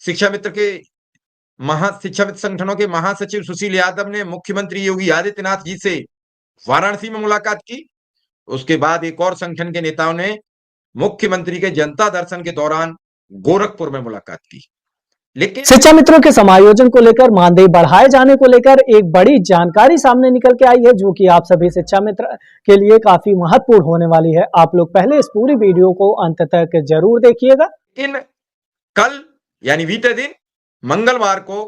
शिक्षा मित्र के शिक्षा मित्र संगठनों के महासचिव सुशील यादव ने मुख्यमंत्री योगी आदित्यनाथ जी से वाराणसी में मुलाकात की। उसके बाद एक और संगठन के नेताओं ने मुख्यमंत्री के जनता दर्शन के दौरान गोरखपुर में मुलाकात की। लेकिन शिक्षा मित्रों के समायोजन को लेकर मानदेय बढ़ाए जाने को लेकर एक बड़ी जानकारी सामने निकल के आई है, जो कि आप सभी शिक्षा मित्र के लिए काफी महत्वपूर्ण होने वाली है। आप लोग पहले इस पूरी वीडियो को अंत तक जरूर देखिएगा। कल यानी बीते दिन मंगलवार को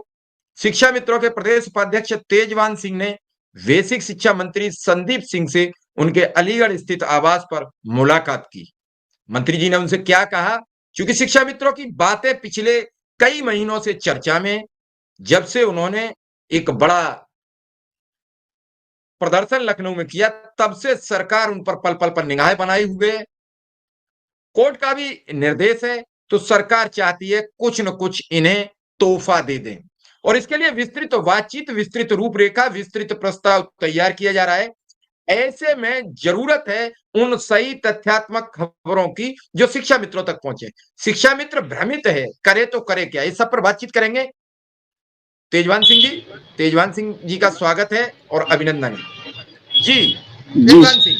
शिक्षा मित्रों के प्रदेश उपाध्यक्ष तेजवान सिंह ने बेसिक शिक्षा मंत्री संदीप सिंह से उनके अलीगढ़ स्थित आवास पर मुलाकात की। मंत्री जी ने उनसे क्या कहा, क्योंकि शिक्षा मित्रों की बातें पिछले कई महीनों से चर्चा में, जब से उन्होंने एक बड़ा प्रदर्शन लखनऊ में किया, तब से सरकार उन पर पल पल पर निगाहें बनाए हुए है। कोर्ट का भी निर्देश है, तो सरकार चाहती है कुछ न कुछ इन्हें तोहफा दे दें, और इसके लिए विस्तृत बातचीत, विस्तृत रूपरेखा, विस्तृत प्रस्ताव तैयार किया जा रहा है। ऐसे में जरूरत है उन सही तथ्यात्मक खबरों की जो शिक्षा मित्रों तक पहुंचे। शिक्षा मित्र भ्रमित है, करे तो करे क्या, इस सब पर बातचीत करेंगे तेजवान सिंह जी का स्वागत है और अभिनंदन है जी। तेजवान सिंह,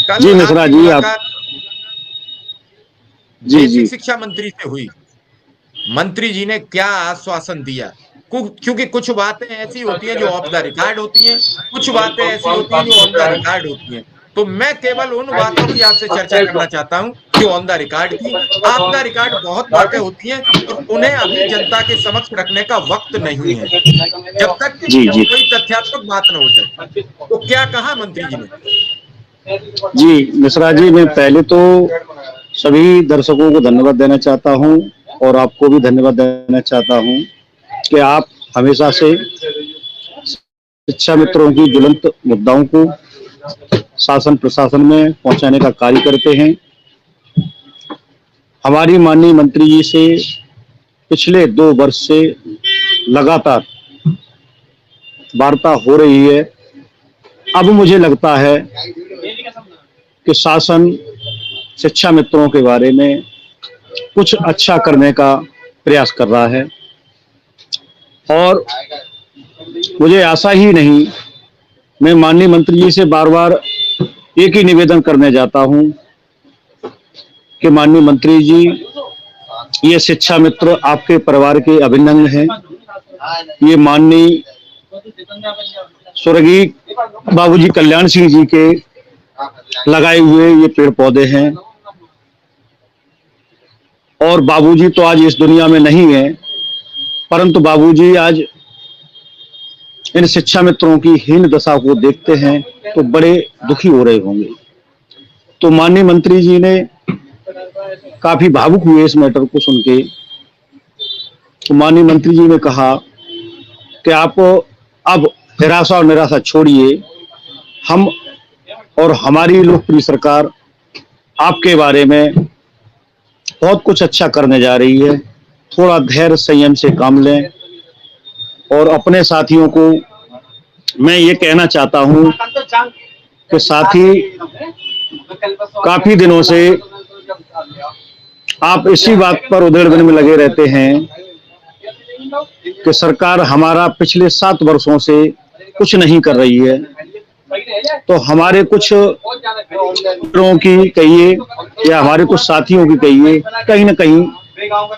कल जी मिश्रा जी, आप बेसिक शिक्षा मंत्री से हुई, मंत्री जी ने क्या आश्वासन दिया? क्योंकि कुछ बातें ऐसी होती हैं जो ऑफ द रिकॉर्ड होती हैं, कुछ बातें ऐसी होती हैं जो ऑन द रिकॉर्ड होती हैं। तो मैं केवल उन बातों की आपसे चर्चा करना चाहता हूं जो ऑन द रिकॉर्ड थी। ऑफ द रिकॉर्ड बहुत बातें होती हैं, तो उन्हें अभी जनता के समक्ष रखने का वक्त नहीं है, जब तक कोई तथ्यात्मक बात न हो जाए। तो क्या कहा मंत्री जी ने? जी मिश्रा जी, मैं पहले तो सभी दर्शकों को धन्यवाद देना चाहता हूं और आपको भी धन्यवाद देना चाहता हूं कि आप हमेशा से शिक्षा मित्रों की ज्वलंत मुद्दाओं को शासन प्रशासन में पहुंचाने का कार्य करते हैं। हमारी माननीय मंत्री जी से पिछले 2 वर्ष से लगातार वार्ता हो रही है। अब मुझे लगता है कि शासन शिक्षा मित्रों के बारे में कुछ अच्छा करने का प्रयास कर रहा है, और मुझे आशा ही नहीं, मैं माननीय मंत्री जी से बार बार एक ही निवेदन करने जाता हूं कि माननीय मंत्री जी, ये शिक्षा मित्र आपके परिवार के अभिन्न अंग हैं। ये माननीय स्वर्गीय बाबूजी कल्याण सिंह जी के लगाए हुए ये पेड़ पौधे हैं, और बाबूजी तो आज इस दुनिया में नहीं है, परंतु बाबूजी आज इन शिक्षा मित्रों की हीन दशा को देखते हैं तो बड़े दुखी हो रहे होंगे। तो माननीय मंत्री जी ने काफी भावुक हुए इस मैटर को सुन के। तो माननीय मंत्री जी ने कहा कि आप अब निराशा और निराशा छोड़िए, हम और हमारी लोकप्रिय सरकार आपके बारे में बहुत कुछ अच्छा करने जा रही है। थोड़ा धैर्य संयम से काम लें, और अपने साथियों को मैं ये कहना चाहता हूं कि साथी, काफी दिनों से आप इसी बात पर उधेड़-बुन में लगे रहते हैं कि सरकार हमारा पिछले 7 वर्षों से कुछ नहीं कर रही है। तो हमारे कुछ मित्रों की कहिए या हमारे कुछ साथियों की कहिए, कहीं न कहीं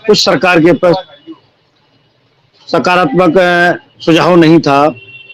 कुछ सरकार के पास सकारात्मक सुझाव नहीं था।